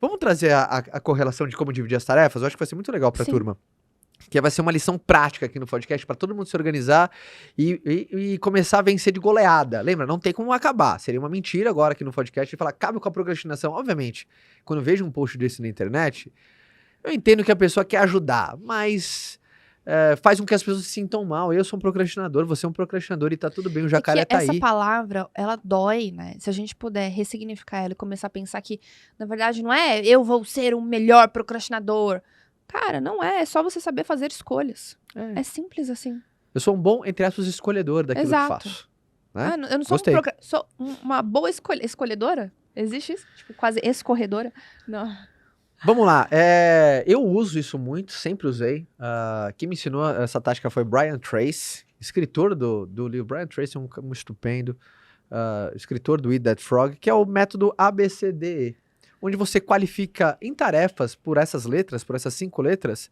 Vamos trazer a correlação de como dividir as tarefas? Eu acho que vai ser muito legal pra Sim. turma. Que vai ser uma lição prática aqui no podcast para todo mundo se organizar e começar a vencer de goleada. Lembra? Não tem como acabar. Seria uma mentira agora aqui no podcast e falar, acabe com a procrastinação. Obviamente, quando eu vejo um post desse na internet, eu entendo que a pessoa quer ajudar, mas faz com que as pessoas se sintam mal. Eu sou um procrastinador, você é um procrastinador e tá tudo bem, o jacaré tá essa aí. palavra, ela dói, né? Se a gente puder ressignificar ela e começar a pensar que, na verdade, não é eu vou ser o melhor procrastinador. Cara, não é. É só você saber fazer escolhas. É simples assim. Eu sou um bom, entre aspas, escolhedor daquilo Exato. que faço. Né? Eu não sou, Gostei. sou uma boa escolhedora? Existe isso? Tipo, quase escorredora? Não. Vamos lá, eu uso isso muito, sempre usei. Quem me ensinou essa tática foi Brian Tracy, escritor do livro. Brian Tracy é um estupendo escritor do Eat That Frog, que é o método ABCDE, onde você qualifica em tarefas por essas letras, por essas 5 letras,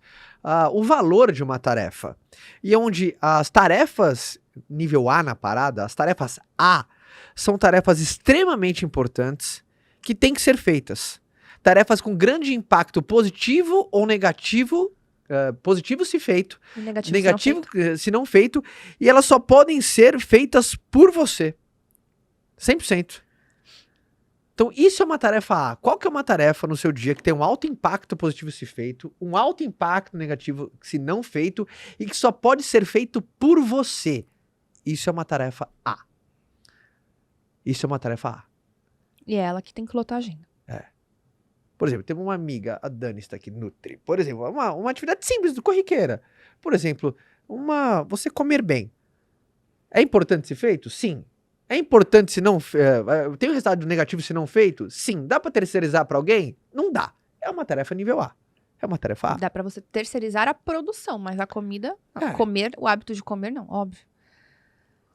o valor de uma tarefa. E onde as tarefas nível A na parada, as tarefas A, são tarefas extremamente importantes que têm que ser feitas. Tarefas com grande impacto positivo ou negativo, positivo se feito, E negativo se não feito, e elas só podem ser feitas por você. 100%. Então isso é uma tarefa A. Qual que é uma tarefa no seu dia que tem um alto impacto positivo se feito, um alto impacto negativo se não feito, e que só pode ser feito por você? Isso é uma tarefa A. Isso é uma tarefa A. E é ela que tem que lotar a agenda. Por exemplo, teve uma amiga, a Dani está aqui, Nutri. Por exemplo, uma atividade simples, corriqueira. Por exemplo, você comer bem. É importante ser feito? Sim. É importante se não... tem um resultado negativo se não feito? Sim. Dá para terceirizar para alguém? Não dá. É uma tarefa nível A. É uma tarefa A. Dá pra você terceirizar a produção, mas a comida, comer, o hábito de comer, não, óbvio.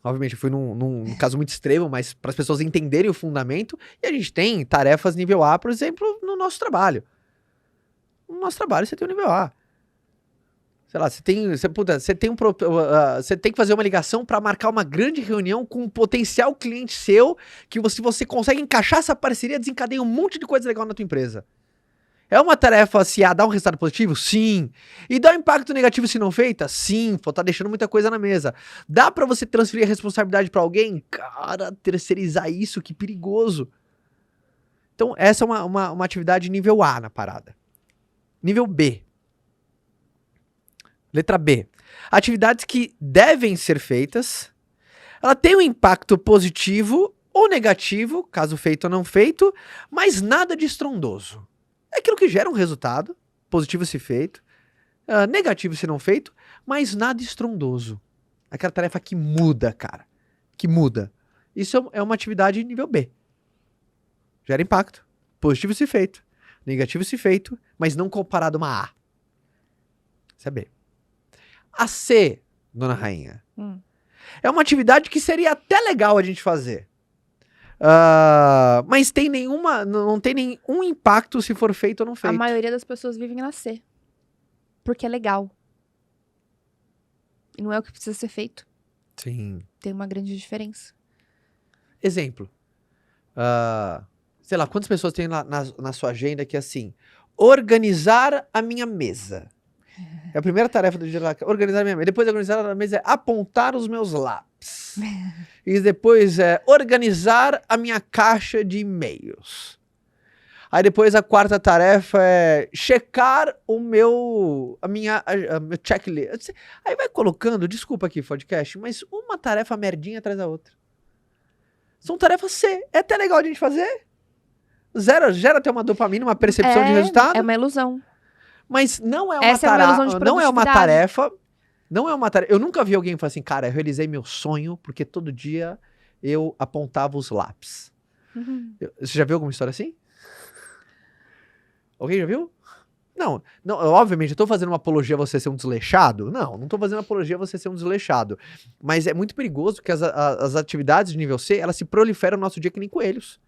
Obviamente, eu fui num caso muito extremo, mas para as pessoas entenderem o fundamento. E a gente tem tarefas nível A, por exemplo, no nosso trabalho. No nosso trabalho você tem o nível A. Sei lá, você tem que fazer uma ligação para marcar uma grande reunião com um potencial cliente seu, que você consegue encaixar essa parceria, desencadeia um monte de coisa legal na tua empresa. É uma tarefa se dá um resultado positivo? Sim. E dá um impacto negativo se não feita? Sim. Tá deixando muita coisa na mesa. Dá pra você transferir a responsabilidade pra alguém? Cara, terceirizar isso, que perigoso. Então, essa é uma atividade nível A na parada. Nível B. Letra B. Atividades que devem ser feitas. Ela tem um impacto positivo ou negativo, caso feito ou não feito, mas nada de estrondoso. É aquilo que gera um resultado, positivo se feito, negativo se não feito, mas nada estrondoso. Aquela tarefa que muda, cara. Que muda. Isso é uma atividade nível B. Gera impacto, positivo se feito, negativo se feito, mas não comparado a uma A. Isso é B. A C, dona Rainha, é uma atividade que seria até legal a gente fazer. Mas não tem nenhum impacto se for feito ou não feito. A maioria das pessoas vivem na C. Porque é legal. E não é o que precisa ser feito. Sim. Tem uma grande diferença. Exemplo. Sei lá, quantas pessoas tem na sua agenda que é assim, organizar a minha mesa. É a primeira tarefa do dia lá, organizar a minha mesa. Depois de organizar a mesa é apontar os meus lápis. E depois é organizar a minha caixa de e-mails. Aí depois a quarta tarefa é checar a minha checklist. Aí vai colocando, desculpa aqui, podcast, mas uma tarefa merdinha atrás da outra. São tarefas C. É até legal a gente fazer. Gera até uma dopamina, uma percepção de resultado. É uma ilusão. Mas não é Essa é uma ilusão de não é uma produtividade. tarefa. Não é uma tarefa. Eu nunca vi alguém falar assim, cara, eu realizei meu sonho porque todo dia eu apontava os lápis. Você já viu alguma história assim? Alguém já viu? Não, obviamente, eu tô fazendo uma apologia a você ser um desleixado? Não tô fazendo apologia a você ser um desleixado. Mas é muito perigoso que as atividades de nível C, elas se proliferam no nosso dia que nem coelhos.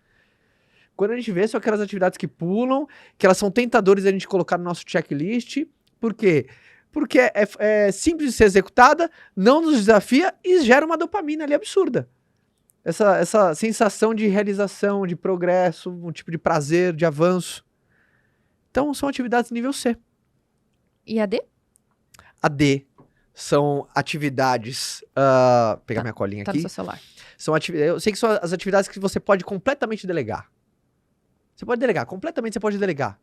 Quando a gente vê, são aquelas atividades que pulam, que elas são tentadoras de a gente colocar no nosso checklist. Por quê? Porque é simples de ser executada, não nos desafia e gera uma dopamina ali absurda. Essa sensação de realização, de progresso, um tipo de prazer, de avanço. Então, são atividades nível C. E a D? A D são atividades... pegar minha colinha Tá aqui. no seu celular. Eu sei que são as atividades que você pode completamente delegar. Você pode delegar, completamente você pode delegar.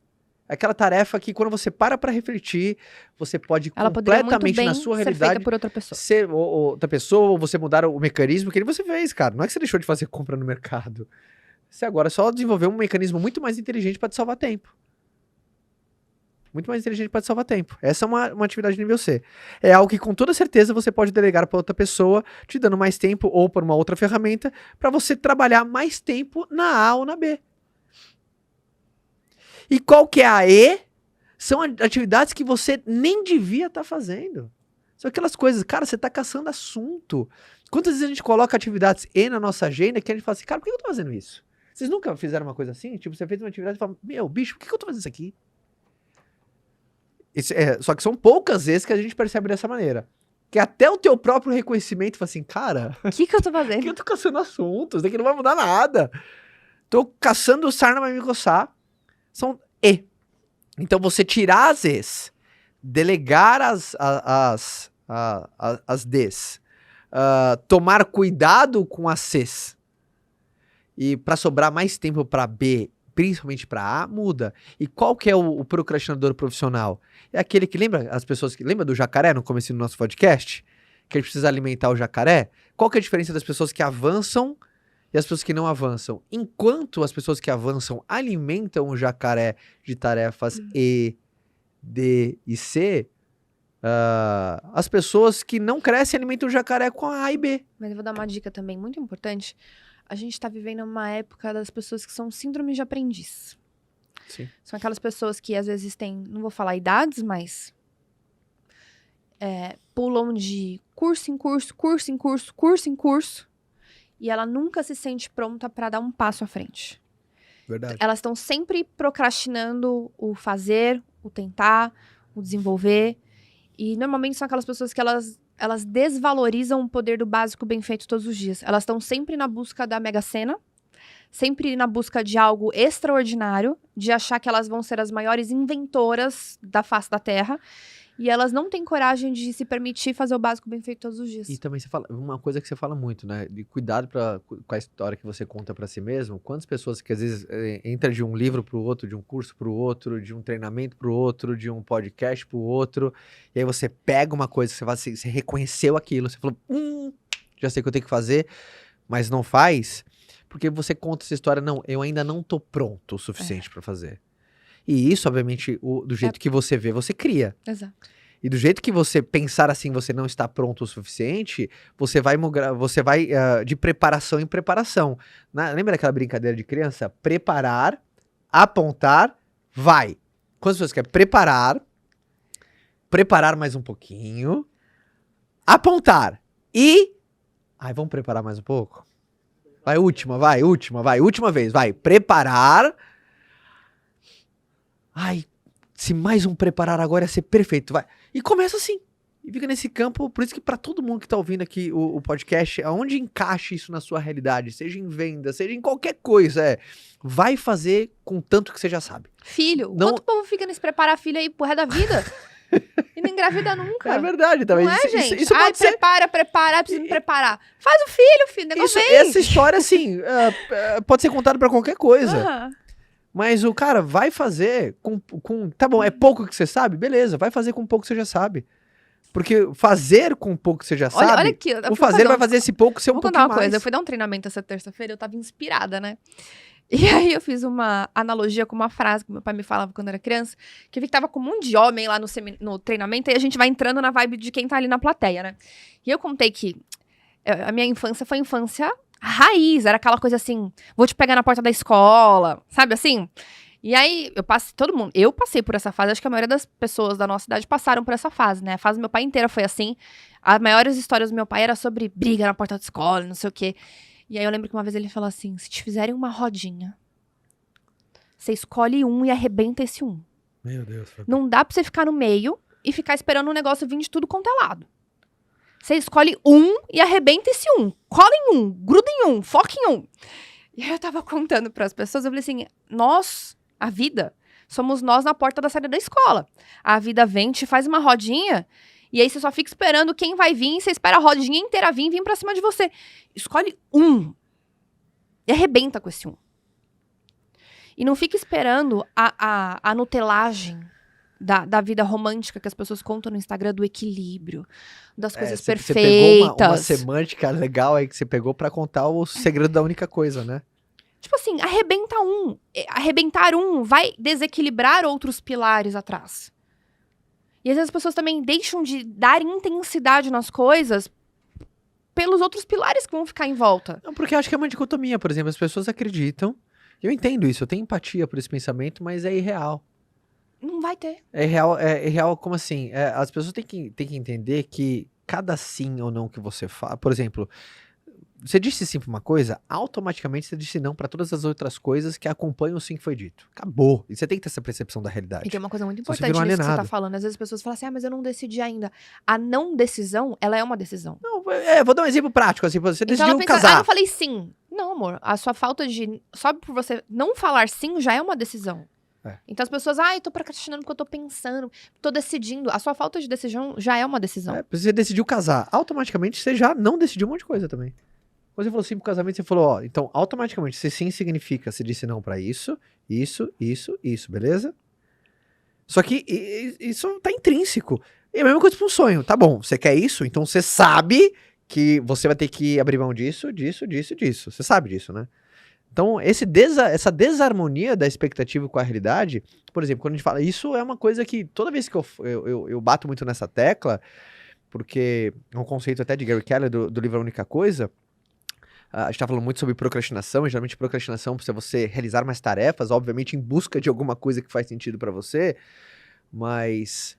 É aquela tarefa que quando você para pra refletir, você pode Ela poderia muito completamente bem na sua ser realidade feita por outra pessoa. ser outra pessoa, ou você mudar o mecanismo que você fez, cara. Não é que você deixou de fazer compra no mercado. Você agora só desenvolveu um mecanismo muito mais inteligente para te salvar tempo. Muito mais inteligente para te salvar tempo. Essa é uma atividade nível C. É algo que com toda certeza você pode delegar para outra pessoa, te dando mais tempo ou por uma outra ferramenta, para você trabalhar mais tempo na A ou na B. E qual que é a E? São atividades que você nem devia estar fazendo. São aquelas coisas, cara, você tá caçando assunto. Quantas vezes a gente coloca atividades E na nossa agenda que a gente fala assim, cara, por que eu tô fazendo isso? Vocês nunca fizeram uma coisa assim? Tipo, você fez uma atividade e fala, meu, bicho, por que eu tô fazendo isso aqui? Só que são poucas vezes que a gente percebe dessa maneira. Que até o teu próprio reconhecimento fala assim, cara, O que eu tô por que fazendo? eu tô caçando assuntos? Daqui não vai mudar nada. Tô caçando sarna vai me coçar. São E. Então você tirar as E's, delegar as D's, tomar cuidado com as C's, e para sobrar mais tempo para B, principalmente para A, muda. E qual que é o procrastinador profissional? É aquele que lembra as pessoas que lembra do jacaré no começo do nosso podcast, que a gente precisa alimentar o jacaré. Qual que é a diferença das pessoas que avançam e as pessoas que não avançam? Enquanto as pessoas que avançam alimentam o jacaré de tarefas E, D e C, as pessoas que não crescem alimentam o jacaré com a e B. Mas eu vou dar uma dica também muito importante. A gente tá vivendo uma época das pessoas que são síndrome de aprendiz. Sim. São aquelas pessoas que às vezes têm, não vou falar idades, mas pulam de curso em curso, curso em curso, curso em curso, e ela nunca se sente pronta para dar um passo à frente. Verdade. Elas estão sempre procrastinando o fazer, o tentar, o desenvolver. E normalmente são aquelas pessoas que elas desvalorizam o poder do básico bem feito todos os dias. Elas estão sempre na busca da Mega Sena, sempre na busca de algo extraordinário, de achar que elas vão ser as maiores inventoras da face da Terra. E elas não têm coragem de se permitir fazer o básico bem feito todos os dias. E também você fala, uma coisa que você fala muito, né? De cuidado com a história que você conta pra si mesmo. Quantas pessoas que às vezes entram de um livro pro outro, de um curso pro outro, de um treinamento pro outro, de um podcast pro outro, e aí você pega uma coisa, você reconheceu aquilo, você falou, já sei o que eu tenho que fazer, mas não faz, porque você conta essa história, não, eu ainda não tô pronto o suficiente pra fazer. E isso, obviamente, do jeito que você vê, você cria. Exato. E do jeito que você pensar assim, você não está pronto o suficiente, você vai de preparação em preparação. Lembra daquela brincadeira de criança? Preparar, apontar, vai. Quantas pessoas querem? Preparar mais um pouquinho, apontar e... vamos preparar mais um pouco? Última vez, vai. Preparar... se mais um preparar agora ia ser perfeito, vai. E começa assim. E fica nesse campo, por isso que pra todo mundo que tá ouvindo aqui o podcast, aonde encaixe isso na sua realidade, seja em venda, seja em qualquer coisa, vai fazer com tanto que você já sabe. Filho, Não... quanto povo fica nesse preparar filho aí pro resto da vida? E não engravida nunca. É verdade, também. Não gente? Isso pode ser... prepara, preciso me preparar. Faz o filho, negócio vem. Essa história, assim, pode ser contada pra qualquer coisa. Mas o cara vai fazer com... Tá bom, é pouco que você sabe? Beleza, vai fazer com pouco que você já sabe. Porque fazer com pouco que você já sabe... Olha aqui, o fazer vai fazer esse pouco ser um pouquinho mais. Vou contar uma coisa, eu fui dar um treinamento essa terça-feira, eu tava inspirada, né? E aí eu fiz uma analogia com uma frase que meu pai me falava quando eu era criança, que eu vi que tava com um monte de homem lá no treinamento, e a gente vai entrando na vibe de quem tá ali na plateia, né? E eu contei que a minha infância foi infância raiz, era aquela coisa assim, vou te pegar na porta da escola, sabe assim? E aí, eu passei por essa fase, acho que a maioria das pessoas da nossa idade passaram por essa fase, né? A fase do meu pai inteira foi assim, as maiores histórias do meu pai era sobre briga na porta da escola, não sei o quê. E aí eu lembro que uma vez ele falou assim, se te fizerem uma rodinha, você escolhe um e arrebenta esse um. Meu Deus. Não dá pra você ficar no meio e ficar esperando o negócio vir de tudo quanto é lado. Você escolhe um e arrebenta esse um. Cola em um, gruda em um, foca em um. E aí eu tava contando pras pessoas, eu falei assim, a vida somos nós na porta da saída da escola. A vida vem, te faz uma rodinha, e aí você só fica esperando quem vai vir, e você espera a rodinha inteira vir pra cima de você. Escolhe um. E arrebenta com esse um. E não fica esperando a nutelagem da vida romântica que as pessoas contam no Instagram, do equilíbrio, das coisas perfeitas. Você pegou uma semântica legal aí que você pegou pra contar o segredo da única coisa, né? Tipo assim, arrebenta um. Arrebentar um vai desequilibrar outros pilares atrás. E às vezes as pessoas também deixam de dar intensidade nas coisas pelos outros pilares que vão ficar em volta. Não, porque eu acho que é uma dicotomia, por exemplo, as pessoas acreditam, eu entendo isso, eu tenho empatia por esse pensamento, mas é irreal. Não vai ter. É irreal como assim? As pessoas têm que entender que cada sim ou não que você fala, por exemplo, você disse sim pra uma coisa, automaticamente você disse não pra todas as outras coisas que acompanham o sim que foi dito. Acabou. E você tem que ter essa percepção da realidade. E tem uma coisa muito Senão você importante vira um nisso que você tá alienado. falando. Às vezes as pessoas falam assim, mas eu não decidi ainda. A não decisão, ela é uma decisão. Não, vou dar um exemplo prático, assim, você Então ela decidiu pensa, casar. eu falei sim. Não, amor, a sua falta de... Só por você não falar sim, já é uma decisão. Então as pessoas, eu tô procrastinando porque eu tô pensando, tô decidindo. A sua falta de decisão já é uma decisão. Você decidiu casar, automaticamente você já não decidiu um monte de coisa também. Quando você falou sim pro casamento, você falou, então automaticamente, se sim significa, você disse não pra isso, beleza? Só que isso tá intrínseco. E a mesma coisa pra um sonho, tá bom, você quer isso? Então você sabe que você vai ter que abrir mão disso. Você sabe disso, né? Então, essa desarmonia da expectativa com a realidade, por exemplo, quando a gente fala, isso é uma coisa que toda vez que eu bato muito nessa tecla, porque é um conceito até de Gary Keller, do livro A Única Coisa, a gente tá falando muito sobre procrastinação, e geralmente procrastinação precisa você realizar mais tarefas, obviamente em busca de alguma coisa que faz sentido pra você, mas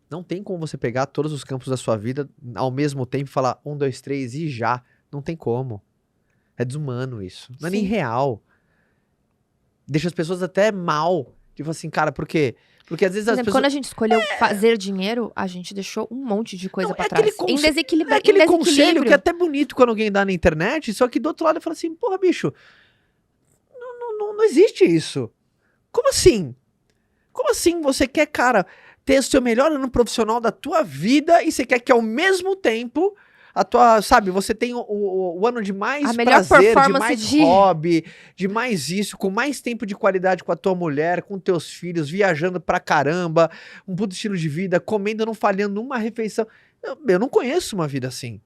não tem como você pegar todos os campos da sua vida ao mesmo tempo e falar 1, 2, 3 e já. Não tem como. É desumano isso. Não é nem real. Deixa as pessoas até mal. Tipo assim, cara, por quê? Porque às vezes Por as exemplo, pessoas... quando a gente escolheu fazer dinheiro, a gente deixou um monte de coisa Não, pra é trás. aquele Em desequilíbrio. É aquele conselho que é até bonito quando alguém dá na internet, só que do outro lado eu falo assim, porra, bicho, não existe isso. Como assim? Como assim você quer, cara, ter o seu melhor ano profissional da tua vida e você quer que ao mesmo tempo a tua, sabe, você tem o ano de mais A melhor prazer, de performance mais de- hobby, de mais isso, com mais tempo de qualidade com a tua mulher, com teus filhos, viajando pra caramba, um puto estilo de vida, comendo, não falhando numa refeição. Eu não conheço uma vida assim.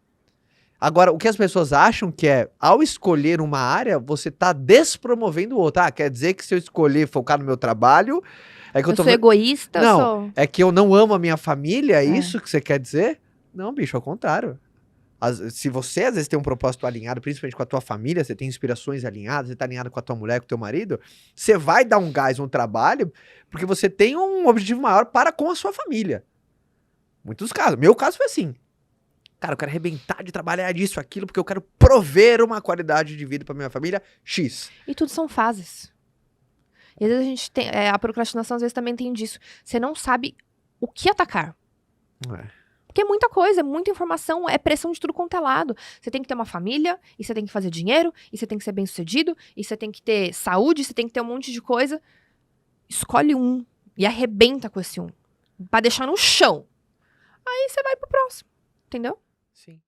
Agora, o que as pessoas acham que é, ao escolher uma área, você tá despromovendo outra. Ah, quer dizer que se eu escolher focar no meu trabalho, é que eu Eu tô... sou egoísta, Não, sou... é que eu não amo a minha família, é isso que você quer dizer? Não, bicho, ao contrário. Se você às vezes tem um propósito alinhado, principalmente com a tua família, você tem inspirações alinhadas, você tá alinhado com a tua mulher, com o teu marido, você vai dar um gás no trabalho, porque você tem um objetivo maior para com a sua família. Muitos casos. Meu caso foi assim. Cara, eu quero arrebentar de trabalhar disso, aquilo, porque eu quero prover uma qualidade de vida para minha família X. E tudo são fases. E às vezes a gente tem... a procrastinação às vezes também tem disso. Você não sabe o que atacar. Porque é muita coisa, é muita informação, é pressão de tudo quanto é lado. Você tem que ter uma família, e você tem que fazer dinheiro, e você tem que ser bem-sucedido, e você tem que ter saúde, você tem que ter um monte de coisa. Escolhe um e arrebenta com esse um. Pra deixar no chão. Aí você vai pro próximo. Entendeu? Sim.